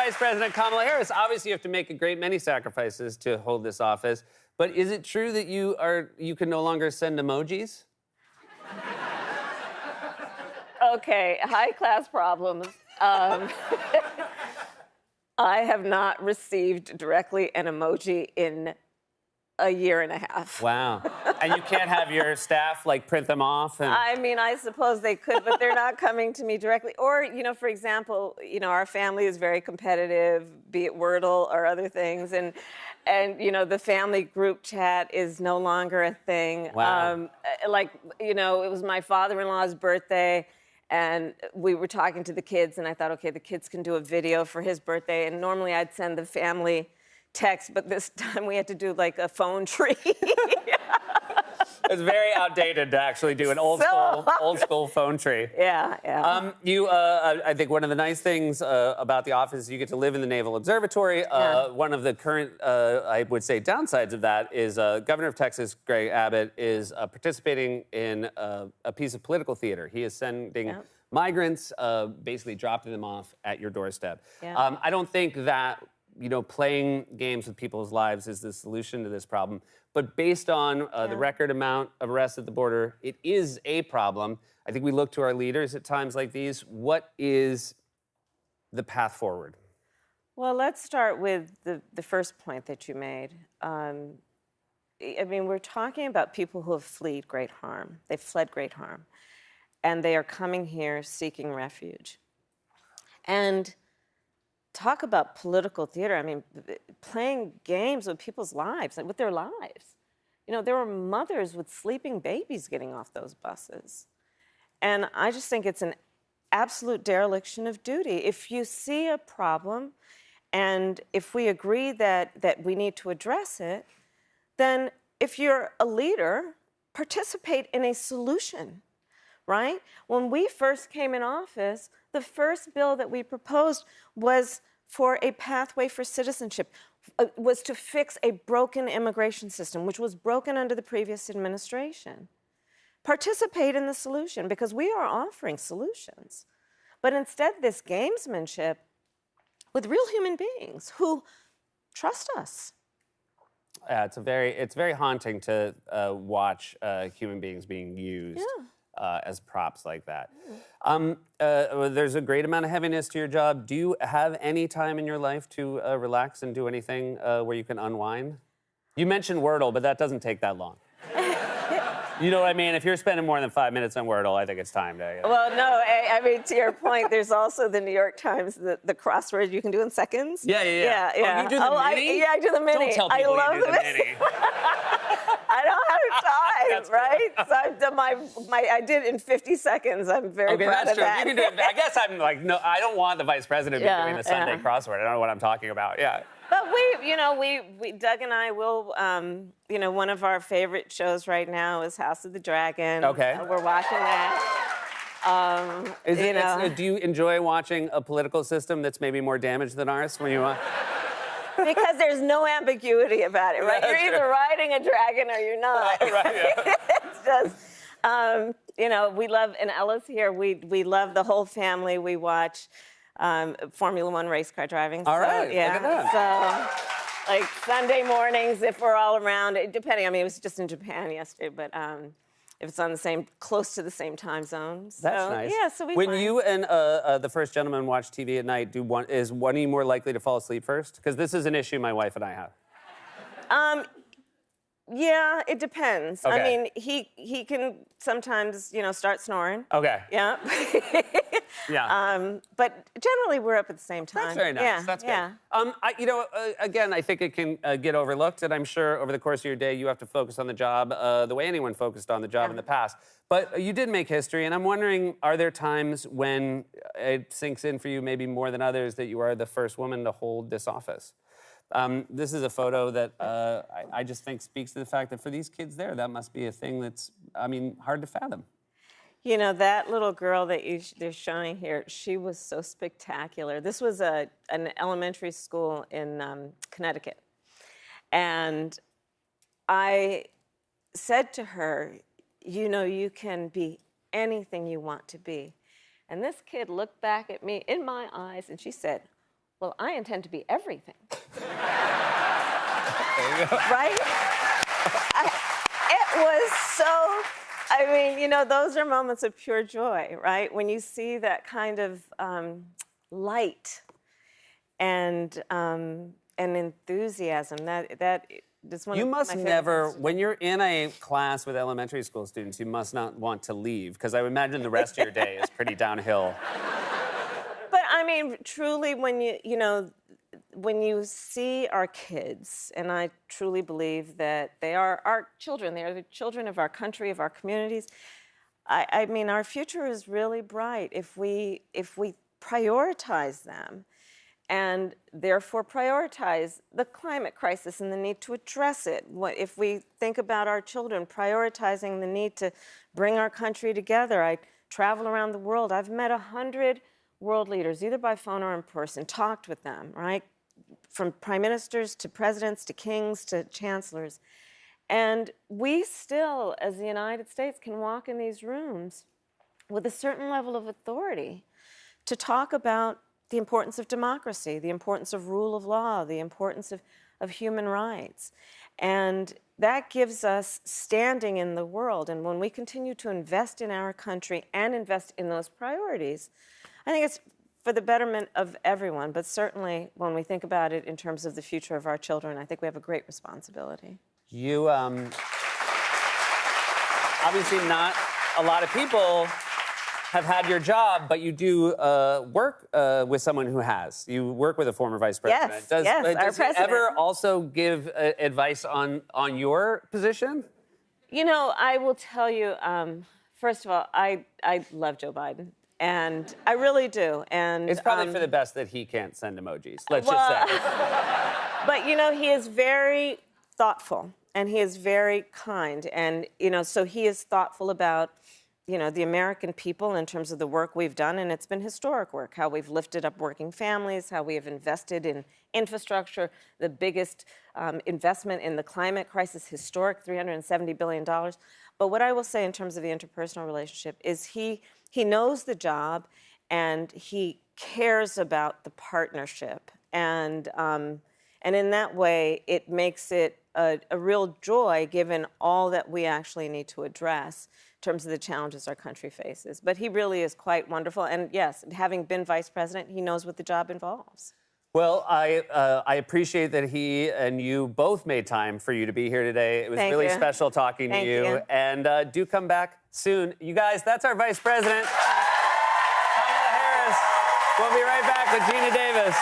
Vice President Kamala Harris. Obviously, you have to make a great many sacrifices to hold this office. But is it true that you can no longer send emojis? Okay, high-class problems. I have not received directly an emoji in a year and a half. Wow. And you can't have your staff, like, print them off? And... I mean, I suppose they could, but they're not coming to me directly. Or, you know, for example, you know, our family is very competitive, be it Wordle or other things. And you know, the family group chat is no longer a thing. Wow. Like, you know, it was my father-in-law's birthday, and we were talking to the kids, and I thought, okay, the kids can do a video for his birthday. And normally I'd send the family text, but this time we had to do like a phone tree. It's very outdated to actually do an old school phone tree. Yeah. I think one of the nice things about the office is you get to live in the Naval Observatory. One of the current, I would say, downsides of that is Governor of Texas, Greg Abbott, is participating in a piece of political theater. He is sending migrants, basically dropping them off at your doorstep. I don't think that, you know, playing games with people's lives is the solution to this problem. But based on the record amount of arrests at the border, it is a problem. I think we look to our leaders at times like these. What is the path forward? Well, let's start with the first point that you made. I mean, we're talking about people who have fled great harm. They've fled great harm. And they are coming here seeking refuge. And talk about political theater. I mean, playing games with people's lives, like with their lives. You know, there were mothers with sleeping babies getting off those buses. And I just think it's an absolute dereliction of duty. If you see a problem, and if we agree that we need to address it, then if you're a leader, participate in a solution, right? When we first came in office, the first bill that we proposed was for a pathway for citizenship, was to fix a broken immigration system, which was broken under the previous administration. Participate in the solution, because we are offering solutions. But instead, this gamesmanship with real human beings who trust us. Yeah, it's very haunting to watch human beings being used. As props like that. There's a great amount of heaviness to your job. Do you have any time in your life to relax and do anything where you can unwind? You mentioned Wordle, but that doesn't take that long. You know what I mean? If you're spending more than 5 minutes on Wordle, I think it's time to... Well, no, I mean, to your point, there's also the New York Times, the crossword you can do in seconds. Yeah. Oh, you do the mini? I do the mini. Don't tell people you do the mini. I don't have time, That's right? So I've done I did it in 50 seconds. I'm very proud of that. You can do it. I guess I'm like, no, I don't want the vice president to be doing the Sunday crossword. I don't know what I'm talking about. Yeah. But Doug and I will, you know, one of our favorite shows right now is House of the Dragon. Okay. We're watching that. Do you enjoy watching a political system that's maybe more damaged than ours when you want? Because there's no ambiguity about it, right? You're either riding a dragon or you're not. Right, yeah. It's just, you know, we love, and Ella's here, we love the whole family. We watch Formula One race car driving. All right, yeah. look at that. So, like Sunday mornings, if we're all around, depending, I mean, it was just in Japan yesterday, but if it's on close to the same time zone. So, that's nice. Yeah, so when you and the first gentleman watch TV at night, is one of you more likely to fall asleep first? Because this is an issue my wife and I have. Yeah, it depends. Okay. I mean, he can sometimes, you know, start snoring. Okay. Yeah. Yeah. But generally, we're up at the same time. That's very nice. Yeah, That's good. yeah. Again, I think it can get overlooked, and I'm sure over the course of your day, you have to focus on the job the way anyone focused on the job in the past. But you did make history, and I'm wondering, are there times when it sinks in for you, maybe more than others, that you are the first woman to hold this office? This is a photo that I just think speaks to the fact that for these kids there, that must be a thing that's, I mean, hard to fathom. You know, that little girl that they're showing here, she was so spectacular. This was an elementary school in Connecticut. And I said to her, you know, you can be anything you want to be. And this kid looked back at me in my eyes and she said, well, I intend to be everything. There you go. Right? It was so, I mean, you know, those are moments of pure joy, right? When you see that kind of light and enthusiasm, that is one You of must my favorite never, things. when you're in a class with elementary school students, you must not want to leave, because I would imagine the rest of your day is pretty downhill. But I mean, truly, when when you see our kids, and I truly believe that they are our children, they are the children of our country, of our communities. I mean, our future is really bright if we prioritize them, and therefore prioritize the climate crisis and the need to address it. If we think about our children, prioritizing the need to bring our country together. I travel around the world. I've met 100 world leaders, either by phone or in person, talked with them, right? From prime ministers to presidents to kings to chancellors. And we still, as the United States, can walk in these rooms with a certain level of authority to talk about the importance of democracy, the importance of rule of law, the importance of human rights. And that gives us standing in the world. And when we continue to invest in our country and invest in those priorities, I think it's for the betterment of everyone, but certainly when we think about it in terms of the future of our children, I think we have a great responsibility. You, obviously not a lot of people have had your job, but you do work with someone who has. You work with a former vice president. Yes, Does our he president. ever also give advice on your position? You know, I will tell you, first of all, I love Joe Biden. And I really do. And It's probably for the best that he can't send emojis, let's just say. But, you know, he is very thoughtful and he is very kind. And, you know, so he is thoughtful about, you know, the American people in terms of the work we've done. And it's been historic work, how we've lifted up working families, how we have invested in infrastructure, the biggest investment in the climate crisis, historic $370 billion. But what I will say in terms of the interpersonal relationship is he knows the job and he cares about the partnership. And in that way, it makes it a real joy given all that we actually need to address in terms of the challenges our country faces. But he really is quite wonderful. And yes, having been vice president, he knows what the job involves. Well, I appreciate that he and you both made time for you to be here today. It was Thank really you. special talking Thank to you. you. And do come back soon. You guys, that's our vice president, Kamala Harris. We'll be right back with Gina Davis.